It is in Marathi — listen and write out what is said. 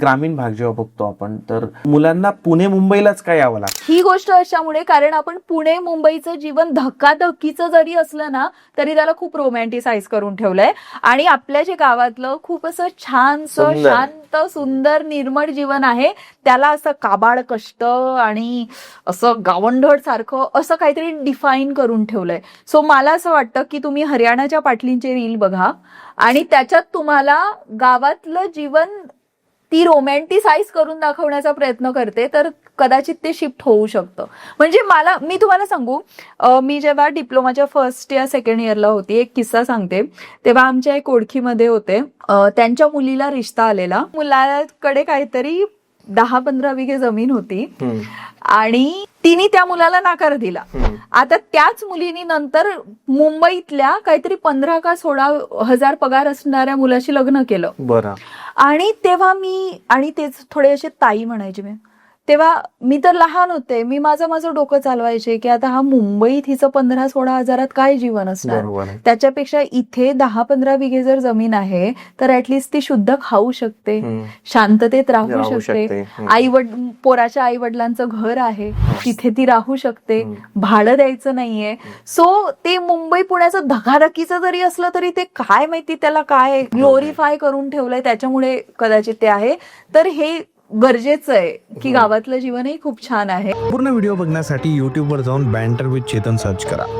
ग्रामीण भाग जेव्हा बघतो आपण तर मुलांना पुणे मुंबईलाच काय यावं लागतं. ही गोष्ट अशामुळे कारण आपण पुणे मुंबईचं जीवन धक्काधक्कीचं जरी असलं ना तरी त्याला खूप रोमॅन्टिसाइज करून ठेवलंय आणि आपल्या जे गावातलं खूप असं छानसं सुंदर. शांत सुंदर निर्मळ जीवन आहे त्याला असं काबाड कष्ट आणि असं गावंढळ सारखं असं काहीतरी डिफाईन करून ठेवलंय. सो मला असं वाटतं की तुम्ही हरियाणाच्या पाटलींचे रील बघा आणि त्याच्यात तुम्हाला गावातलं जीवन ती रोमॅन्टिसाइज करून दाखवण्याचा प्रयत्न करते तर कदाचित ते शिफ्ट होऊ शकतं. म्हणजे मी तुम्हाला सांगू, मी जेव्हा डिप्लोमाच्या फर्स्ट या सेकंड इयरला होती एक किस्सा सांगते. तेव्हा आमच्या एक ओळखीमध्ये होते, त्यांच्या मुलीला रिश्ता आलेला. मुलाकडे काहीतरी 10-15 बिघे जमीन होती आणि तिने त्या मुलाला नकार दिला. आता त्याच मुलीने नंतर मुंबईतल्या काहीतरी 15 का 16 हजार पगार असणाऱ्या मुलाशी लग्न केलं. बरं. आणि तेव्हा आणि तेच थोडे असे ताई म्हणायचे तेव्हा मी तर लहान होते, मी माझं डोकं चालवायचे की आता हा मुंबईत हिचं 15-16 हजारात काय जीवन असणार, त्याच्यापेक्षा इथे 10-15 बिघे जर जमीन आहे तर ऍटलिस्ट ती शुद्ध खाऊ शकते, शांततेत राहू शकते, पोराच्या आई वडिलांचं घर आहे तिथे ती राहू शकते, भाडं द्यायचं नाहीये. सो ते मुंबई पुण्याचं धकाधकीचं जरी असलं तरी ते काय माहिती त्याला काय ग्लोरीफाय करून ठेवलंय त्याच्यामुळे कदाचित ते आहे. तर हे गरजेचं आहे की गावातलं जीवनही खूप छान आहे. पूर्ण व्हिडिओ बघण्यासाठी YouTube वर जाऊन बँटर विथ चेतन सर्च करा.